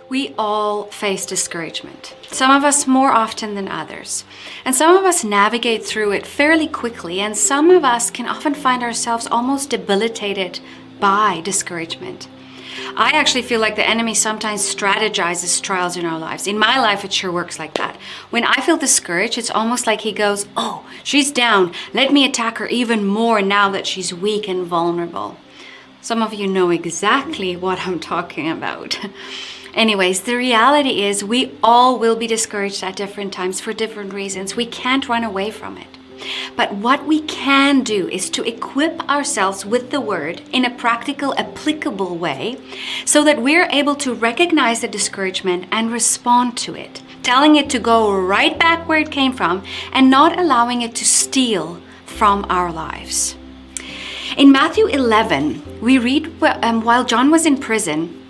We all face discouragement, some of us more often than others. And some of us navigate through it fairly quickly, and some of us can often find ourselves almost debilitated by discouragement. I actually feel like the enemy sometimes strategizes trials in our lives. In my life, it sure works like that. When I feel discouraged, it's almost like he goes, "Oh, she's down. Let me attack her even more now that she's weak and vulnerable." Some of you know exactly what I'm talking about. Anyways, the reality is we all will be discouraged at different times for different reasons. We can't run away from it. But what we can do is to equip ourselves with the word in a practical, applicable way so that we're able to recognize the discouragement and respond to it, telling it to go right back where it came from and not allowing it to steal from our lives. In Matthew 11, we read while John was in prison,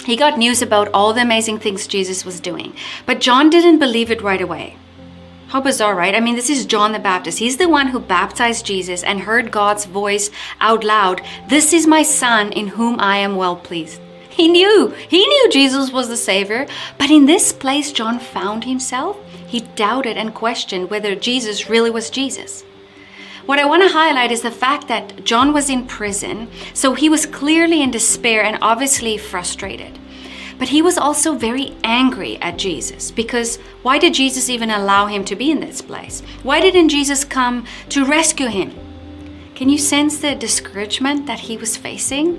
he got news about all the amazing things Jesus was doing, but John didn't believe it right away. How bizarre, right? I mean, this is John the Baptist. He's the one who baptized Jesus and heard God's voice out loud. "This is my son in whom I am well pleased." He knew Jesus was the Savior, but in this place John found himself. He doubted and questioned whether Jesus really was Jesus. What I want to highlight is the fact that John was in prison, so he was clearly in despair and obviously frustrated. But he was also very angry at Jesus, because why did Jesus even allow him to be in this place? Why didn't Jesus come to rescue him? Can you sense the discouragement that he was facing?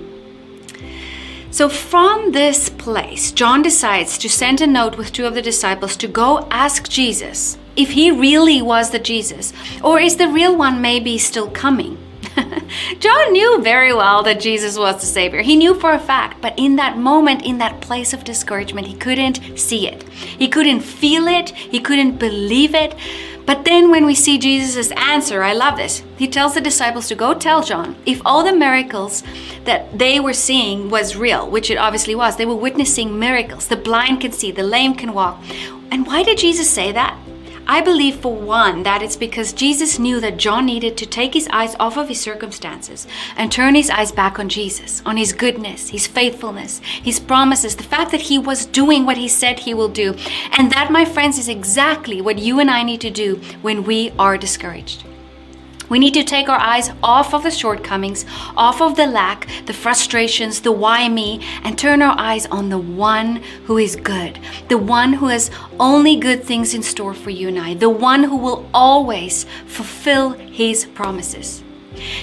So from this place, John decides to send a note with two of the disciples to go ask Jesus if he really was the Jesus, or is the real one maybe still coming? John knew very well that Jesus was the Savior. He knew for a fact, but in that moment, in that place of discouragement, he couldn't see it. He couldn't feel it. He couldn't believe it. But then when we see Jesus' answer, I love this. He tells the disciples to go tell John if all the miracles that they were seeing was real, which it obviously was. They were witnessing miracles. The blind can see, the lame can walk. And why did Jesus say that? I believe for one that it's because Jesus knew that John needed to take his eyes off of his circumstances and turn his eyes back on Jesus, on his goodness, his faithfulness, his promises, the fact that he was doing what he said he will do. And that, my friends, is exactly what you and I need to do when we are discouraged. We need to take our eyes off of the shortcomings, off of the lack, the frustrations, the why me, and turn our eyes on the one who is good, the one who has only good things in store for you and I, the one who will always fulfill his promises.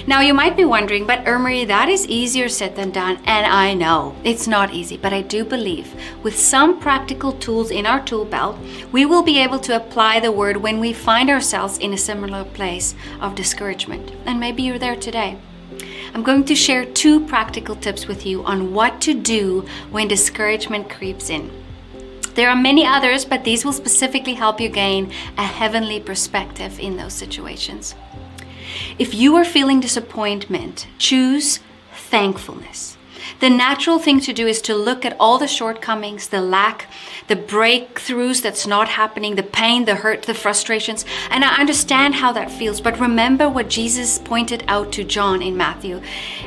Now you might be wondering, but Ermery, that is easier said than done. And I know it's not easy, but I do believe with some practical tools in our tool belt, we will be able to apply the word when we find ourselves in a similar place of discouragement. And maybe you're there today. I'm going to share 2 practical tips with you on what to do when discouragement creeps in. There are many others, but these will specifically help you gain a heavenly perspective in those situations. If you are feeling disappointment, choose thankfulness. The natural thing to do is to look at all the shortcomings, the lack, the breakthroughs that's not happening, the pain, the hurt, the frustrations. And I understand how that feels, but remember what Jesus pointed out to John in Matthew.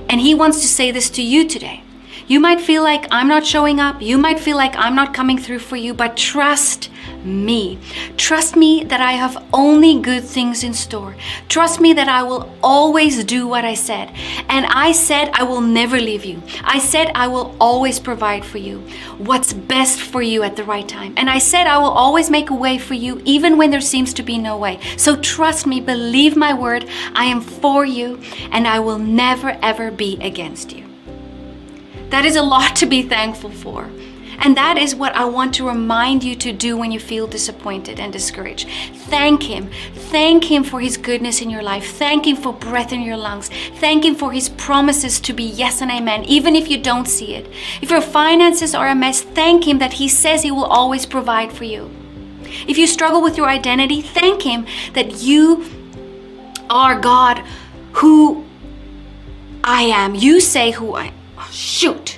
And he wants to say this to you today. You might feel like I'm not showing up. You might feel like I'm not coming through for you, but trust me. Trust me that I have only good things in store. Trust me that I will always do what I said. And I said I will never leave you. I said I will always provide for you what's best for you at the right time. And I said I will always make a way for you even when there seems to be no way. So trust me, believe my word. I am for you and I will never ever be against you. That is a lot to be thankful for. And that is what I want to remind you to do when you feel disappointed and discouraged. Thank him. Thank him for his goodness in your life. Thank him for breath in your lungs. Thank him for his promises to be yes and amen, even if you don't see it. If your finances are a mess, thank him that he says he will always provide for you. If you struggle with your identity, thank him that you are God who I am. You say who I am. Shoot.